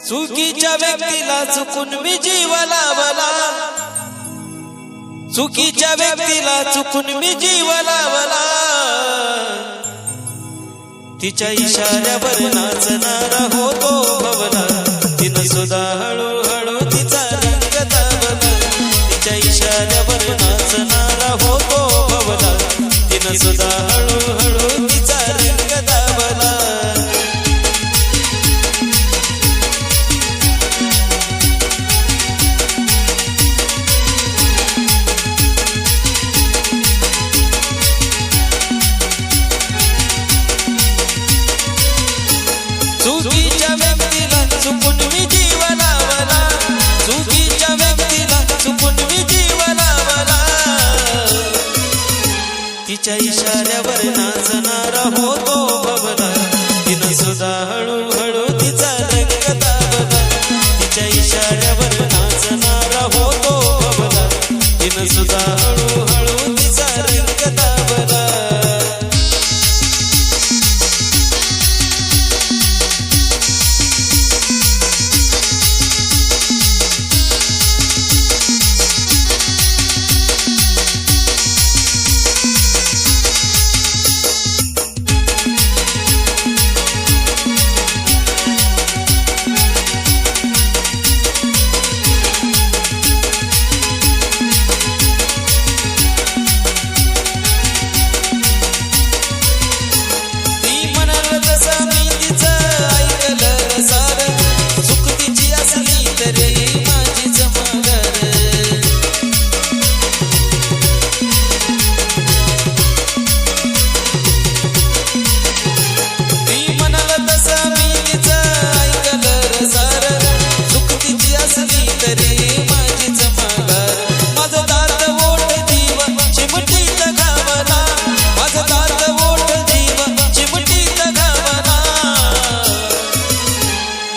चुकीच्या व्यक्तीला चुकून मी जीव लावला, चुकीच्या व्यक्तीला चुकून मी जीव लावला, तिच्या इशाऱ्यावर नाचणारा होतो भवला, तिनं सुद्धा हळूहळू तिचा रंग दाबला, तिच्या इशाऱ्यावर नाचणारा होतो भवला, तिनं सुद्धा हळूहळू तिचा रंग दाबला. चुकीच्या व्यक्तीला चुकून मी जीव लावला, चुकीच्या व्यक्तीला चुकून मी जीव लावला, तिच्या इशाऱ्यावर नाचणारा होतो भवला, तिनं सुद्धा हळूहळू तिचा रंग दाबला, तिच्या इशाऱ्यावर नाचणारा होतो भवला, तिनं सुद्धा हळूहळू तिचा रंग दाबला.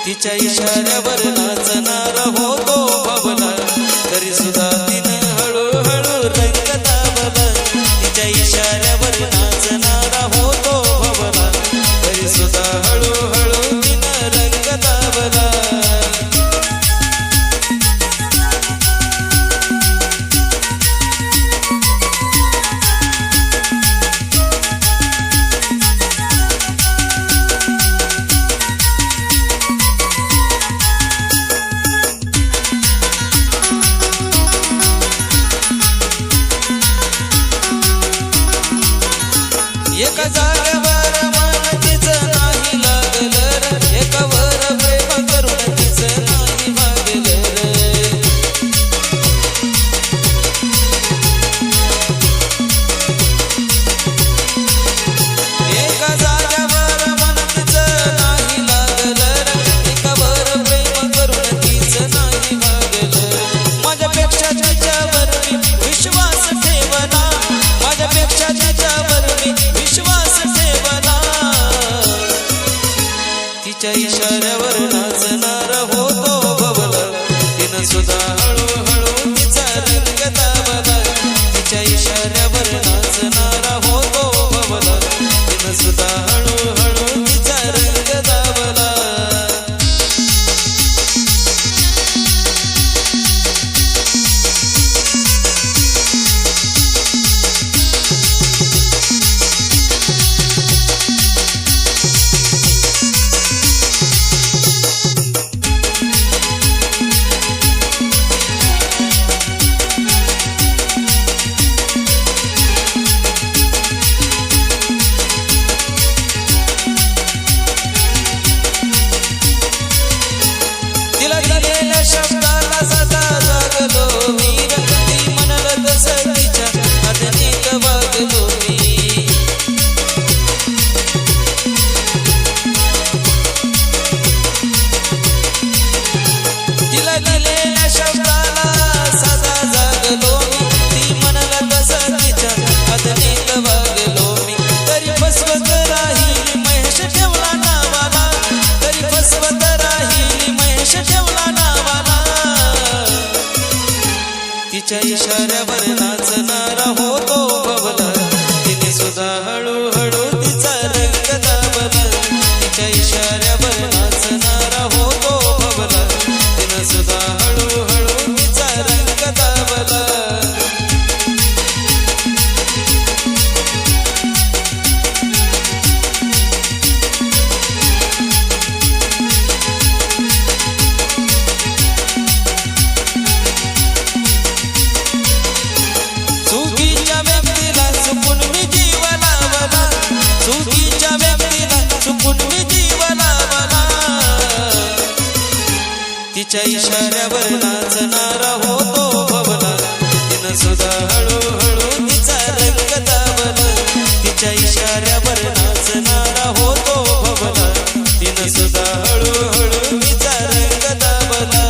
तिच्या इशाऱ्यावर नाचणारा होतो भवला, तरी सुद्धा तिनं हळूहळू रंग दाबला, तिच्या इशाऱ्यावर नाचणारा होतो भवला, तरी सुद्धा हळूहळू तिनं रंग दाबला. एका जागेवर मन तिचं नाही लागलं, एकावर प्रेम करून तिचं नाही भागलं, एका जागेवर मन तिचं नाही लागलं, एकावर प्रेम करून तिचं नाही भागलं, माझ्यापेक्षा तिच्यावर मी विश्वास ठेवला, माझ्यापेक्षा तिच्यावर मी विश्वास ठेवला, तिच्या इशाऱ्यावर नाचणारा होतो भवला, तिनं सुद्धा हळूहळू तिचा रंग दाबला, तिच्या इशाऱ्यावर नाचणारा होतो भवला, तिनं सुद्धा हळूहळू तिचा रंग दाबला. शब्दाला सदा जागलो मी, ती म्हणाल तसं तिच्या आधुनिक वागलो मी, तिला दिलेल्या शब्दाला सदा जागलो मी, ती म्हणाल तसं तिच्या आधुनिक वागलो मी, तरी फसवत राहिली महेश ठेवला नावाला, तरी फसवत राहिली महेश ठेवला नावाला, तिच्या इशाऱ्यावर नाचणारा होतो भवला, तिने सुद्धा हळूहळू तिचा रंग दाबला, तिच्या इशाऱ्यावर नाचणारा होतो भवला, तिच्या इशाऱ्यावर नाचणारा होतो भवला तिनं सुद्धा हळूहळू तिचा रंग दाबला तिच्या इशाऱ्यावर नाचणारा होतो भवला तिनं सुद्धा हळूहळू तिचा रंग दाबला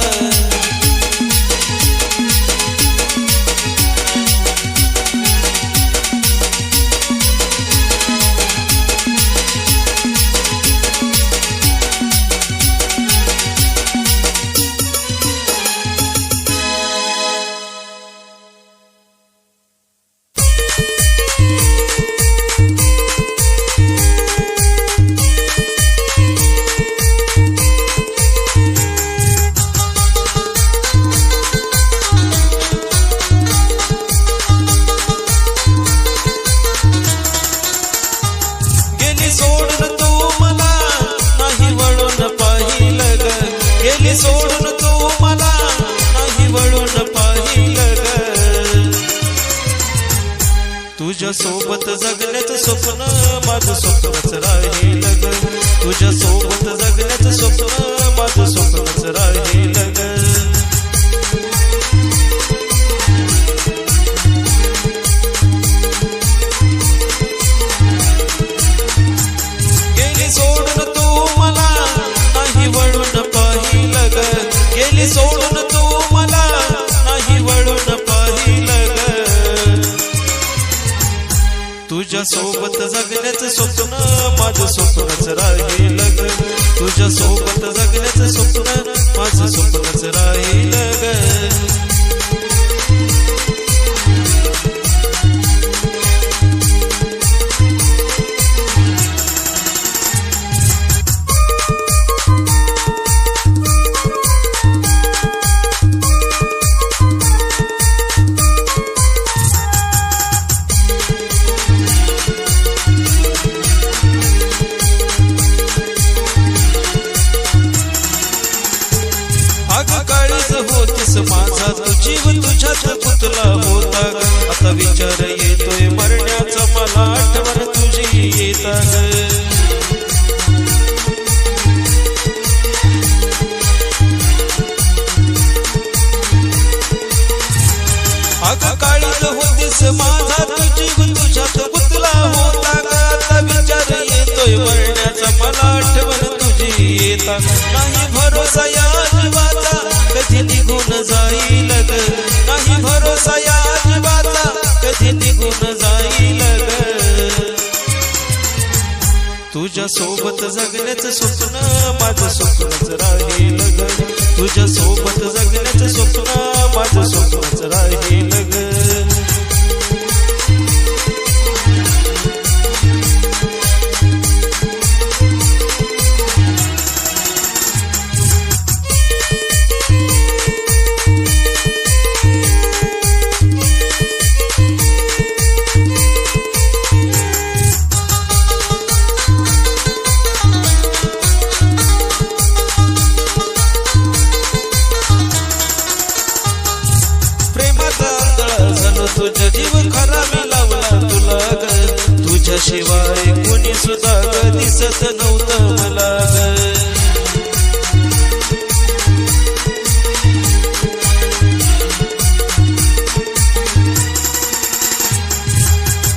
सोडून तू मला नाही वळून पाहिलं ग तुझ्या सोबत जगण्याचं स्वप्न माझं स्वप्नच राहिलं ग तुझ्या सोबत जगण्याचं स्वप्न माझं स्वप्नच राहिलं ग गेली सोडून तू मला नाही वळून गेली सोडून तू मला नाही वळून पाहिलं ग तुझ्या सोबत जगण्याचं स्वप्न माझं स्वप्नच राहिलं ग तुझ्या सोबत जगण्याचं स्वप्न माझं स्वप्नच राहिलं ग होतीस माझा तू जीव तुझ्यात गुंतला होता ग आता विचार येतोय मरण्याचा मला आठवण तुझी येता ग अगं काळीज होतीस माझा तू जीव तुझ्यात गुंतला होता ग आता विचार येतोय मरण्याचा मला आठवण तुझी येता नाही भरोसा या जीवाचा कधी निघून जाईल ग नाही भरोसा या जीवाचा कधी निघून जाईल ग तुझ्या सोबत जगण्याचं स्वप्न माझं स्वप्नच राहिलं ग तुझ्या सोबत जगण्याचं स्वप्न माझं स्वप्नच राहिलं ग तुझा जीव खरा मी लावला तुला ग तुझ्याशिवाय कोणी सुद्धा ग दिसत नव्हतं मला ग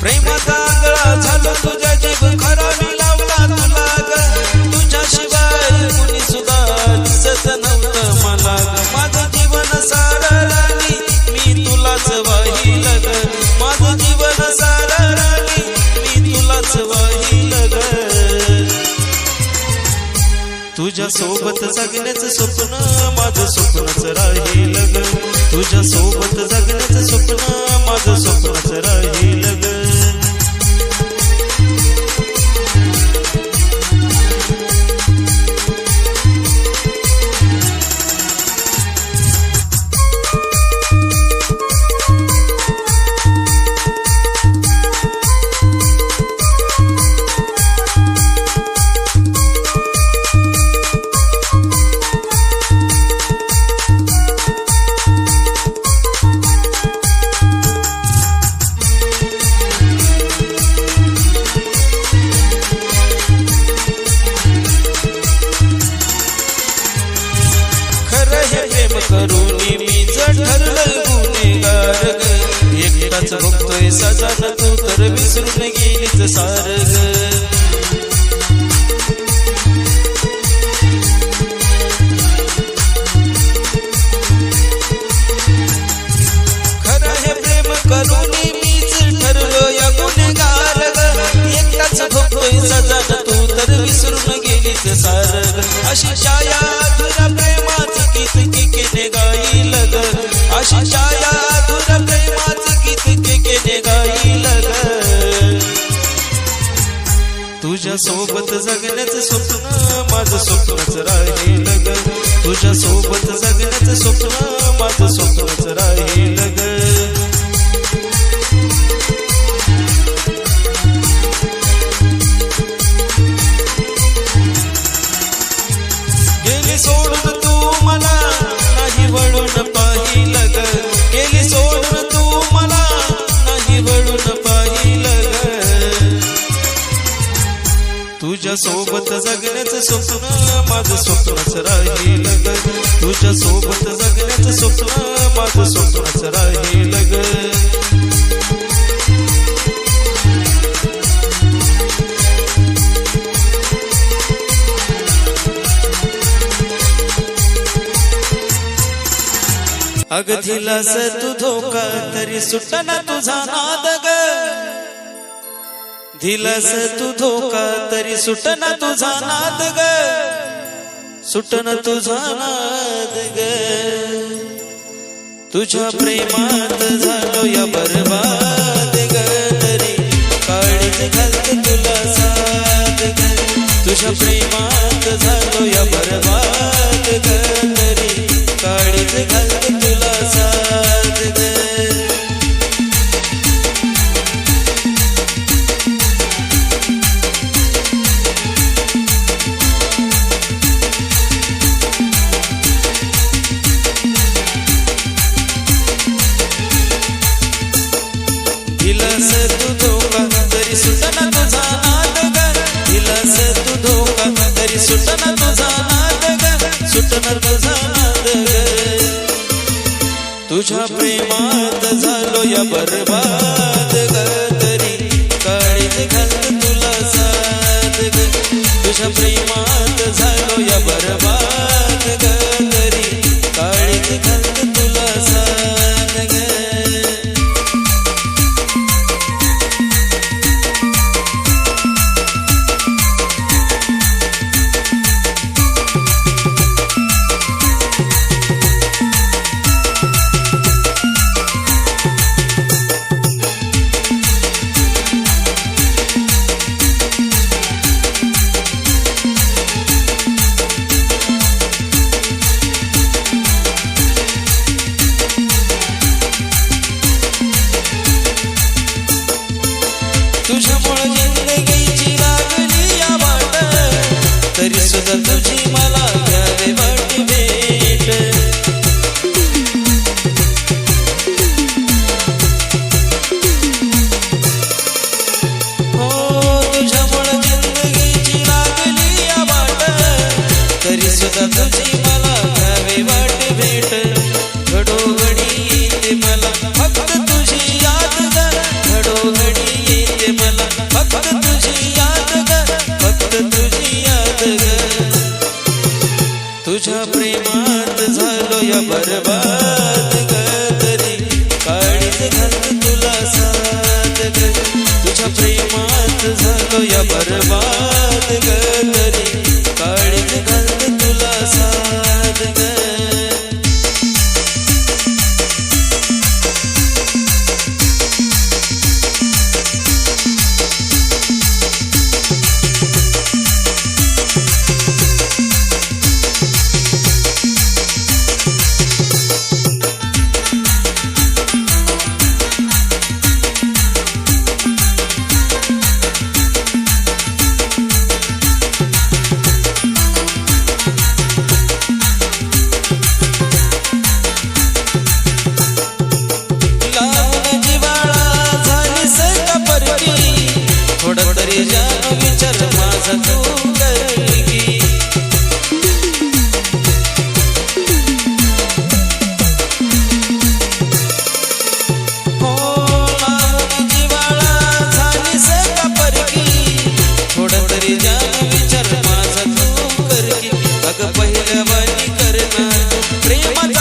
प्रेमाचा आंधळा झालो तुझा जीव खरा मी लावला तुला ग तुझ्याशिवाय कोणी सुद्धा दिसत नव्हतं मला ग माझं जीवन सारं राणी मी तुलाच वाहिलं ग माझं जीवन सारं राणी मी तुलाच वाहिलं ग तुझ्या सोबत जगण्याचं स्वप्न माझं स्वप्नच राहिलं ग तुझ्या सोबत जगण्याचं स्वप्न माझं स्वप्नच राहिलं ग खरं हे प्रेम करून मीच ठरलं गुन्हेगार ग एकटाच बघतोय सजान तू तर विसरून गेलीच सार ग अशी छाया तुझ्या प्रेमाचं गीत केने गाईल ग अशी छाया तुझ्या प्रेमाचं गीत केने गाईल ग तुझ्या सोबत जगण्याचं स्वप्न माझं स्वप्नच राहील ग तुझ्या सोबत जगण्याचं स्वप्न माझं स्वप्नच राहील ग सोडून तू मला नाही वळून पाहिलं ग गेली सोडून तू मला नाही वळून पाहिलं ग तुझ्या सोबत जगण्याचं स्वप्न माझं स्वप्नच राहील ग तुझ्या सोबत जगण्याचं स्वप्न माझं स्वप्नच राहील ग अग दिलास तू धोका तरी सुटना तुझा नाद ग दिलास तू धोका तरी सुटना तुझा नाद ग सुटना तुझा नाद ग तुझ्या प्रेमात झालो या बरबाद ग तरी काळीच घालते तुला साथ ग तुझ्या प्रेमात झालो या बरबाद ग तरी काळीच घालते तुला साथ ग दिलास तू धोका तरी सुटना तुझा नाद ग दिलास तू धोका तरी सुटना तुझा नाद ग सुटना तुझा नाद ग तुझ्या प्रेमात झालो या बरबाद ग तरी काळीच घालते तुला साथ ग तुझ्या प्रेमात झालो या बरबाद ग तरी काळीच घालते तुला साथ ग तुझ्यामुळे जिंदगीची लागली या वाट तरी सुद्धा तुझी मला घ्यावे वाट भेट हो तुझ्यामुळे जिंदगीची लागली या वाट तरी सुद्धा तुझी मला घ्यावे वाट भेट घडोघडी येते मला फक्त तुझी याद ग घडोघडी येते मला फक्त तुझी याद ग फक्त तुझी याद ग तुझ्या प्रेमात झालो या बरबाद ग तरी काळीच घालते तुला साथ ग तुझ्या प्रेमात झालो या बरबाद ग तरी काळीच घालते तुला साथ ग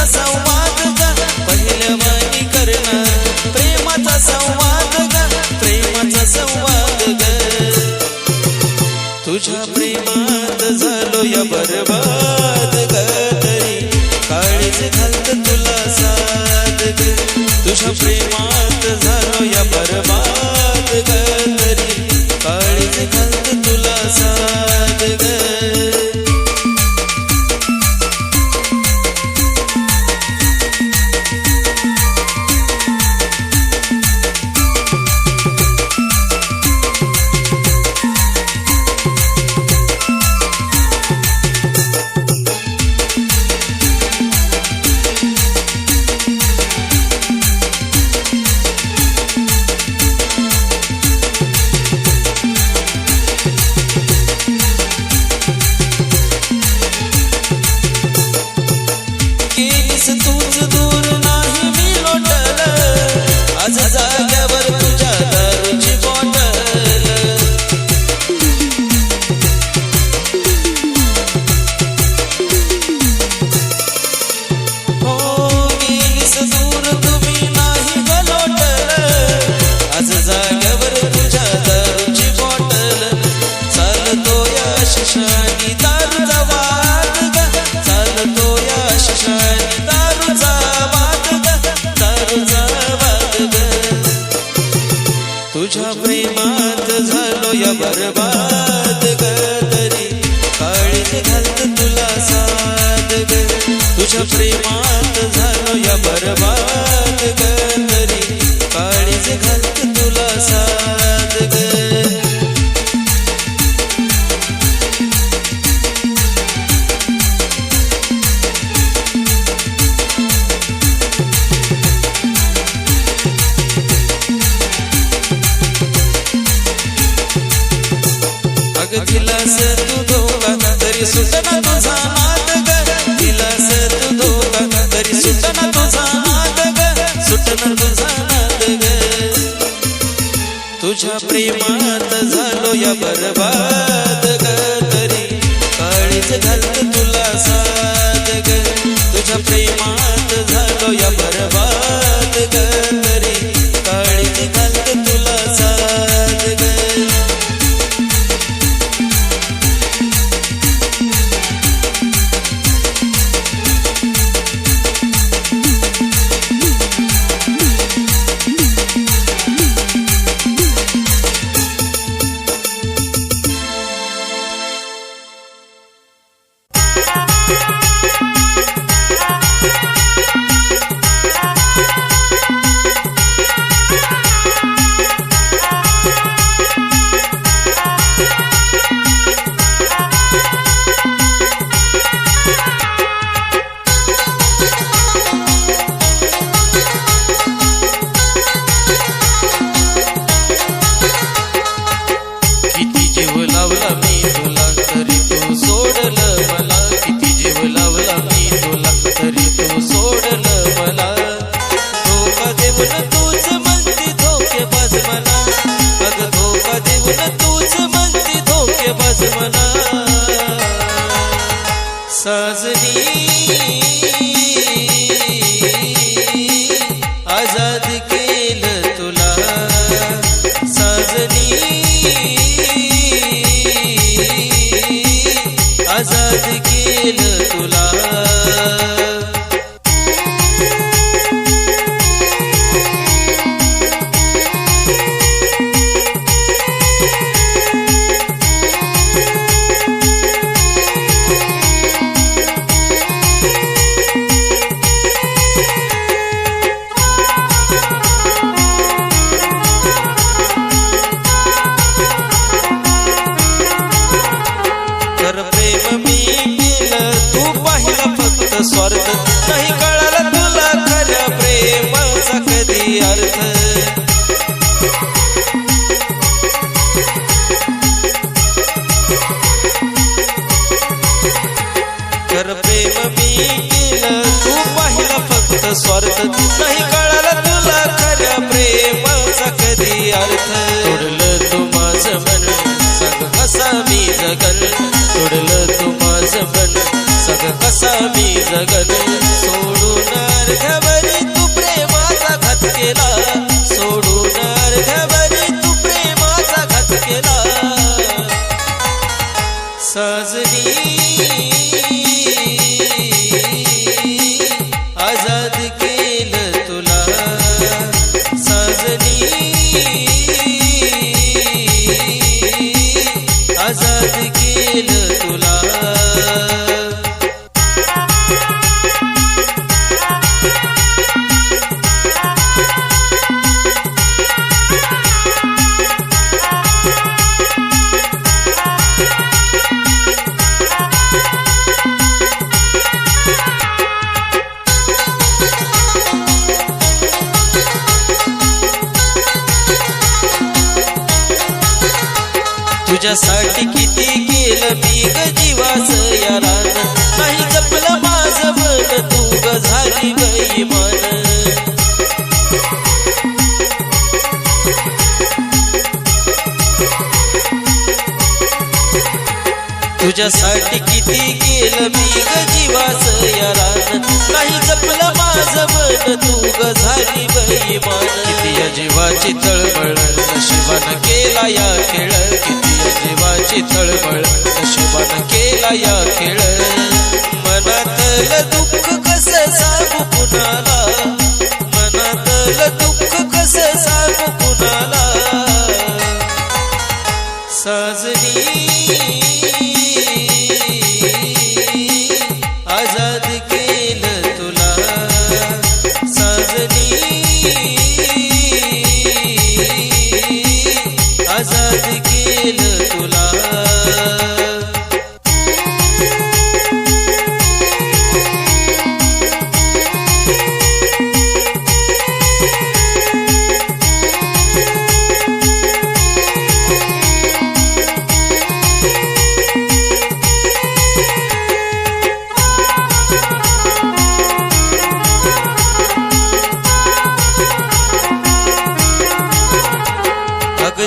प्रेमाचा संवाद ग पहिलवानी करणार प्रेमाचा संवाद ग प्रेमाचा संवाद ग तुझ्या प्रेमात झालो या बरबाद ग तरी काळीच घालत तुला साथ ग तुझ्या प्रेमात झालो या बरबाद ग तरी काळीच घालत तुला साथ ग तूच दूर नाही मी लोटल आज जाग्यावर तुझ्या दारूची बॉटल हो गेलीस दूर तुम्ही नाही ग लोटल आज जाग्यावर तुझ्या दारूची बॉटल चालतो या शिशानी दारूचा वाद ग चालतो या शिशानी तुझ्या प्रेमात झालो या बरबाद ग तरी काळीच घालत तुला साथ ग तुझ्या प्रेमात झालो या बरबाद ग तरी काळीच घालत तुला साथ ग दिलास तू धोका तरी सुटना तुझा हात ग दिलास तू धोका तरी सुटना तुझा हात ग सुटना तुझा हात ग तुझ्या प्रेमात झालो या बरबाद ग तरी काळीच घालत तुला साथ ग तुझ्या प्रेमात झालो या बरबाद ग तरी काळीच घालत तुला साथ ग सजनी आजाद केलं तुला सजनी आजाद केलं तुला स्वार्थ नाही कळाला तुला खऱ्या प्रेमाचा कधी अर्थ खरं प्रेम मी केलं तू पाहिला फक्त स्वार्थ नाही कळाला तुला खऱ्या प्रेमाचा कधी अर्थ तोडलं तू माझं मन सांग कसा मी जगन तोडलं तू माझं मन सग कसा मी जगन सोडून तुझ्यासाठी किती केलं मी ग जीवाच या रान नाही जपलं माझं मन तू ग झाली बेईमान तुझ्यासाठी किती केलं मी ग जीवाच या रान नाही जपलं माझं मन तू ग झाली बेईमान किती या जीवाची तळमळ नशिबानं केला या खेळ किती या जीवाची तळमळ नशिबानं केला या खेळ मनातलं दुःख कसं सांगू कुणाला मनातलं दुःख कसं सांगू कुणाला साजनी आजाद केलं तुला साजनी आजाद केलं तुला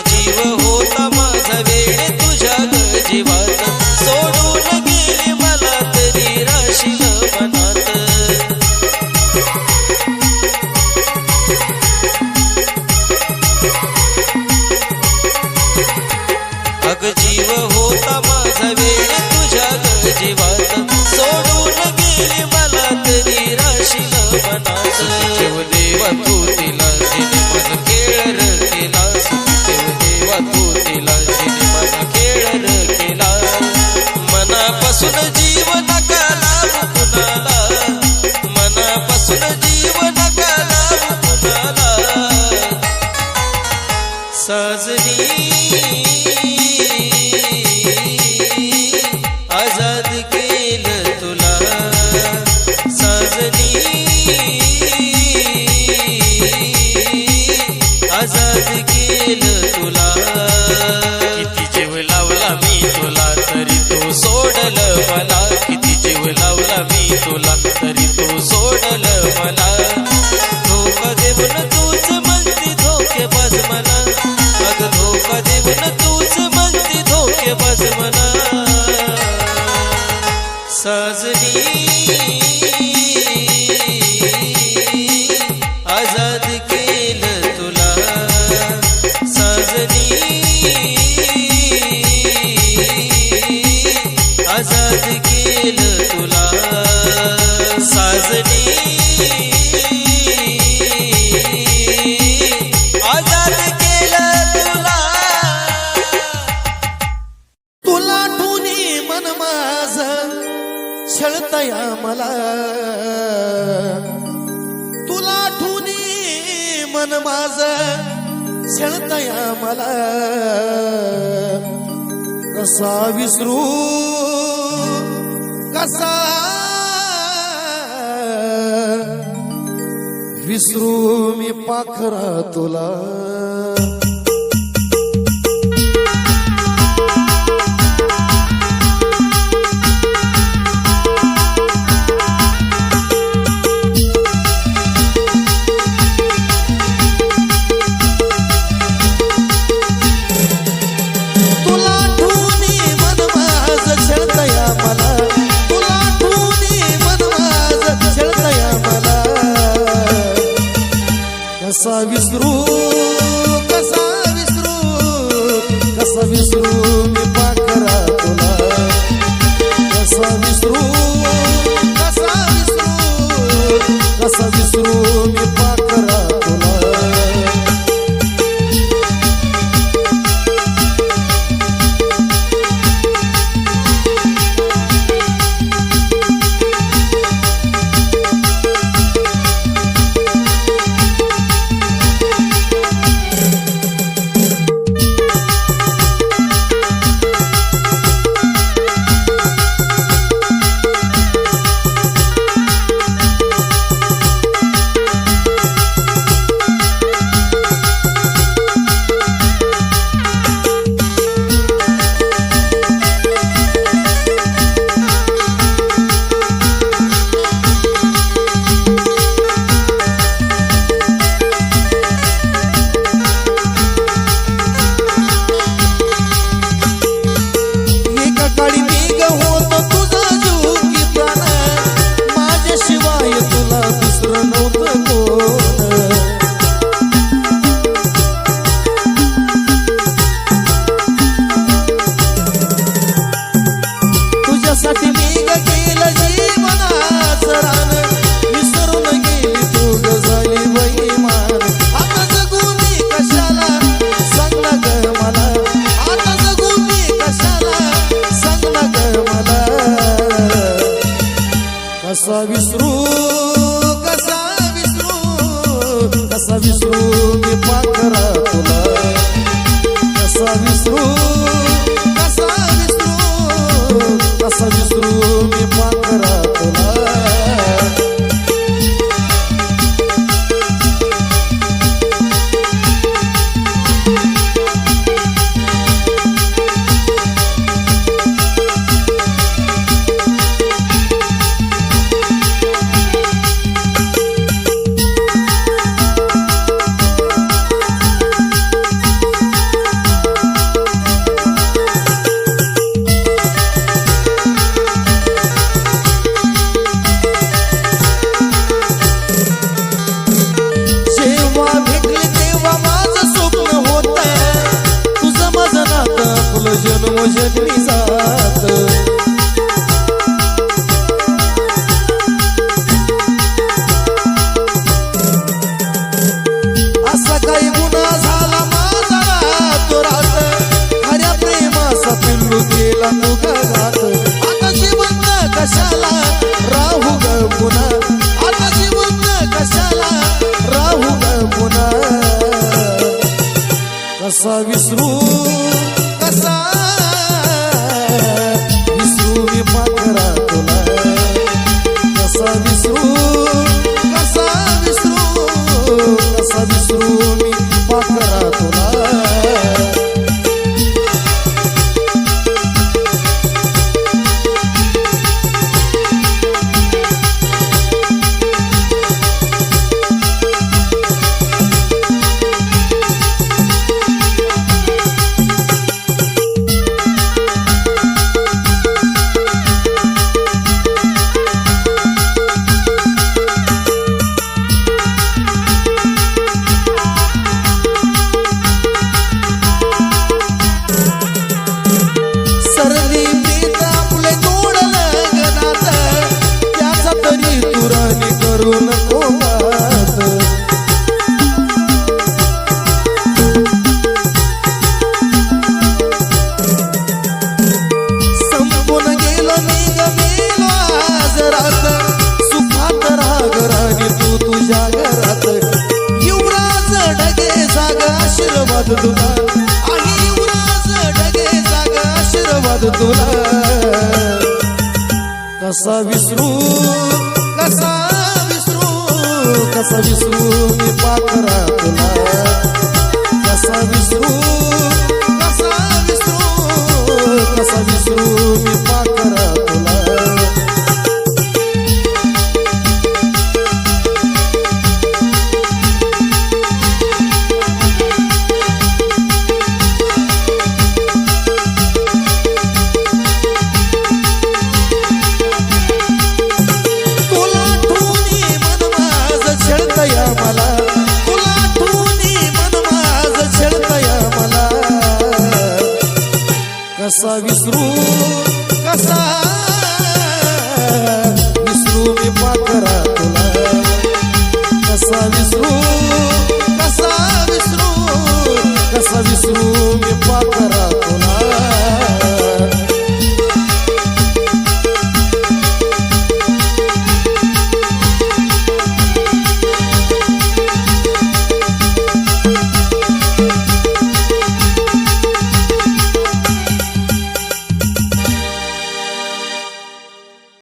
जीव होता माझा वेळ तुझ्या ग जीवात सोडून गेली मला तरी राशील मनात अग जीव होता माझा वेळ तुझ्या ग जीवात सोडून गेली मला तरी राशील मनात देव देवा तू तिला जिने मन खेळ केलास तू तिला जिने मन खेळ केला मनापासून जीव नका लावू कुणाला मनापासून जीव नका लावू कुणाला साजनी आजाद केलं तुला साजनी आजाद केलं तुला किती जीव लावला मी तुला तरी तू सोडलं मला किती जीव लावला मी तुला तरी तू सोडलं मला धोका देऊन तूच म्हणती धोकेबाज मला अग धोका देऊन तूच म्हणती धोकेबाज मला साजनी आजाद केलं तुला साजनी आजाद केलं तुला साजनी आजाद केलं तुला तुला ठुनी मन माझं छळतया मला तुला ठुनी मन माझं छळतया मला कसा विसरू कसा विसरू मी पाखरा तुला कसा विसरू कसा विसरू मी पाखरा तुला कसा विसरू कसा विसरू मी पाखरा तुला विसरू कसा विसरू मी पाखरा तुला कसा विसरू मी पाखरा तुला जन्मी जात असा काही गुन्हा झाला माझा तो रात खऱ्या प्रेमाचा पिल्लू गेला तो घात आता जिवंत कशाला राहू ग पुन्हा आता जिवंत कशाला राहू ग पुन्हा कसा विसरू कसा मी पाखरा तुला कसा विसरू मी पाखरा तुला आशीर्वाद तुला आई युवराज ढगे जागा आशीर्वाद तुला कसा विसरू मी पाखरा तुला कसा विसरू मी पाखरा तुला कसा विसरू मी पाखरा तुला कसा विसरू